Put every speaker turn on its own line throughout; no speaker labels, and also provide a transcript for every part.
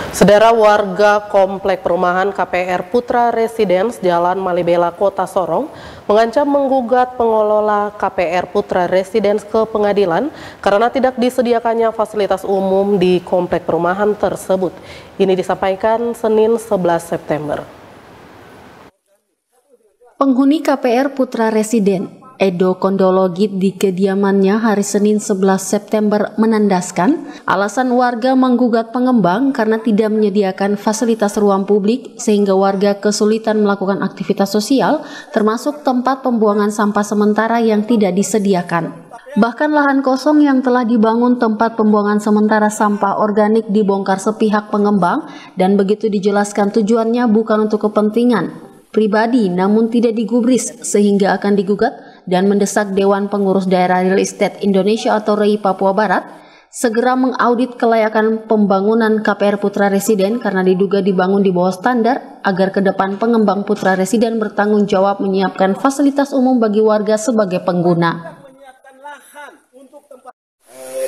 Saudara, warga Komplek Perumahan KPR Putra Residence Jalan Malibela, Kota Sorong mengancam menggugat pengelola KPR Putra Residence ke pengadilan karena tidak disediakannya fasilitas umum di komplek perumahan tersebut. Ini disampaikan Senin 11 September.
Penghuni KPR Putra Residence Edo Kondologit di kediamannya hari Senin 11 September menandaskan alasan warga menggugat pengembang karena tidak menyediakan fasilitas ruang publik sehingga warga kesulitan melakukan aktivitas sosial termasuk tempat pembuangan sampah sementara yang tidak disediakan. Bahkan lahan kosong yang telah dibangun tempat pembuangan sementara sampah organik dibongkar sepihak pengembang dan begitu dijelaskan tujuannya bukan untuk kepentingan pribadi namun tidak digubris sehingga akan digugat dan mendesak Dewan Pengurus Daerah Real Estate Indonesia atau REI Papua Barat segera mengaudit kelayakan pembangunan KPR Putra Residen karena diduga dibangun di bawah standar agar ke depan pengembang Putra Residen bertanggung jawab menyiapkan fasilitas umum bagi warga sebagai pengguna.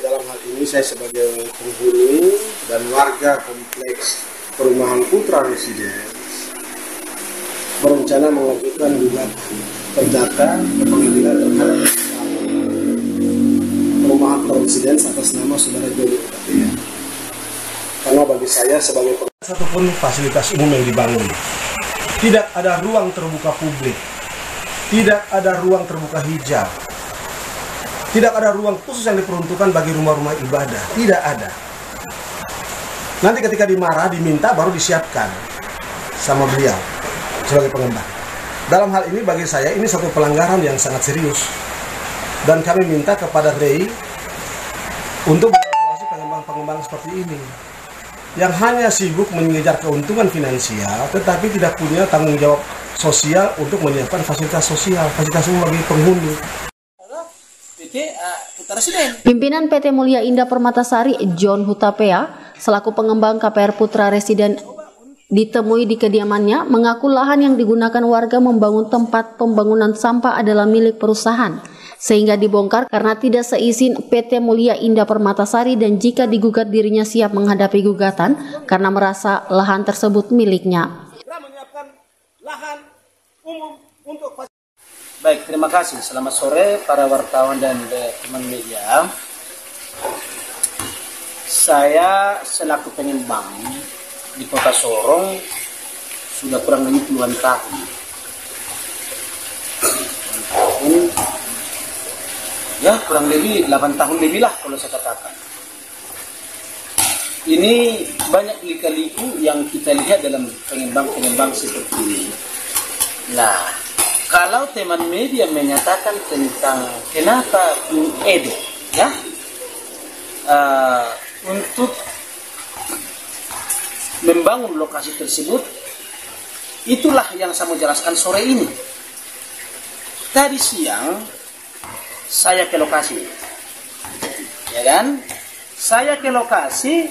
Dalam hal ini saya sebagai penghuni dan warga kompleks perumahan Putra Residen berencana mengajukan gugatan perdata ke pengadilan terhadap perumahan Presiden atas nama saudara Joni Utapia. Karena bagi saya sebagai satupun fasilitas umum yang dibangun, tidak ada ruang terbuka publik, tidak ada ruang terbuka hijau, tidak ada ruang khusus yang diperuntukkan bagi rumah-rumah ibadah, tidak ada. Nanti ketika diminta baru disiapkan sama beliau sebagai pengembang. Dalam hal ini bagi saya ini satu pelanggaran yang sangat serius dan kami minta kepada REI untuk mengevaluasi pengembang-pengembang seperti ini yang hanya sibuk mengejar keuntungan finansial tetapi tidak punya tanggung jawab sosial untuk menyiapkan fasilitas sosial, fasilitas umum bagi penghuni.
Pimpinan PT Mulia Indah Permatasari John Hutapea selaku pengembang KPR Putra Residen ditemui di kediamannya mengaku lahan yang digunakan warga membangun tempat pembangunan sampah adalah milik perusahaan sehingga dibongkar karena tidak seizin PT Mulia Indah Permatasari dan jika digugat dirinya siap menghadapi gugatan karena merasa lahan tersebut miliknya.
Baik, terima kasih. Selamat sore para wartawan dan teman media. Saya selaku pengembang di Kota Sorong sudah kurang lebih puluhan tahun. Ya, kurang lebih 8 tahun lebih lah kalau saya katakan. Ini banyak lika-liku yang kita lihat dalam pengembang-pengembang seperti ini. Nah, kalau teman media menyatakan tentang kenapa Bung Edo ya untuk membangun lokasi tersebut, itulah yang saya mau jelaskan sore ini. Tadi siang saya ke lokasi, ya kan? Saya ke lokasi,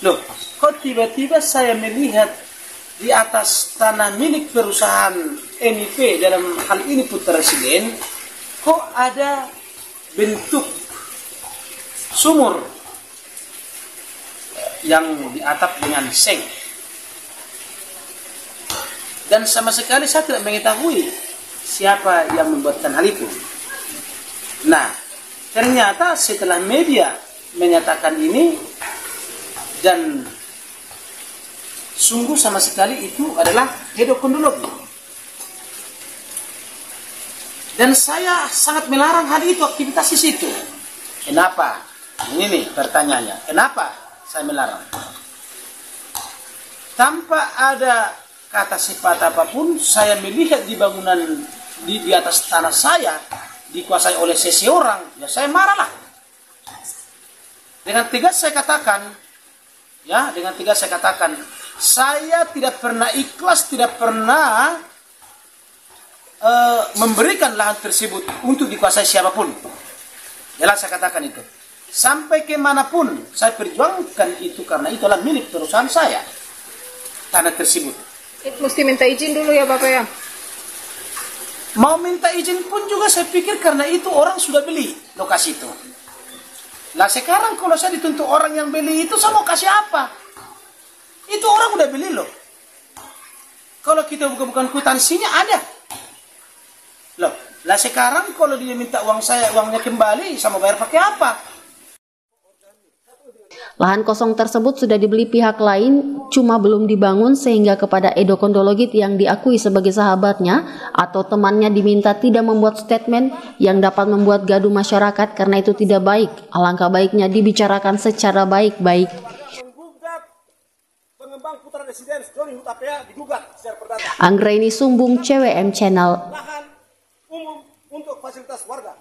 loh, kok tiba-tiba saya melihat di atas tanah milik perusahaan MIP dalam hal ini Putra Residen, kok ada bentuk sumur yang diatap dengan seng, dan sama sekali saya tidak mengetahui siapa yang membuatkan hal itu. Nah, ternyata setelah media menyatakan ini dan sungguh sama sekali itu adalah Edo Kondologit, dan saya sangat melarang hal itu, aktivitas di situ. Kenapa? Ini nih pertanyaannya, kenapa saya melarang? Tanpa ada kata sifat apapun, saya melihat di bangunan di atas tanah saya dikuasai oleh seseorang, ya saya marahlah. Dengan tegas saya katakan, saya tidak pernah ikhlas, tidak pernah memberikan lahan tersebut untuk dikuasai siapapun. Jelas saya katakan itu. Sampai kemanapun saya perjuangkan itu karena itu adalah milik perusahaan saya, tanah tersebut.
Mesti minta izin dulu ya Bapak ya?
Mau minta izin pun juga saya pikir karena itu orang sudah beli lokasi itu. Nah sekarang kalau saya dituntut orang yang beli itu, saya mau kasih apa? beli loh. Kalau kita bukan kwitansinya ada. Loh, lah sekarang kalau dia minta uangnya kembali, sama bayar pakai apa?
Lahan kosong tersebut sudah dibeli pihak lain, cuma belum dibangun sehingga kepada Edo Kondologit yang diakui sebagai sahabatnya atau temannya diminta tidak membuat statement yang dapat membuat gaduh masyarakat karena itu tidak baik. Alangkah baiknya dibicarakan secara baik-baik.
Menggugat pengembang Putra Residence Joni Hutapea digugat secara perdata.
Anggraini Sumbung, CWM Channel.
Lahan umum untuk fasilitas warga.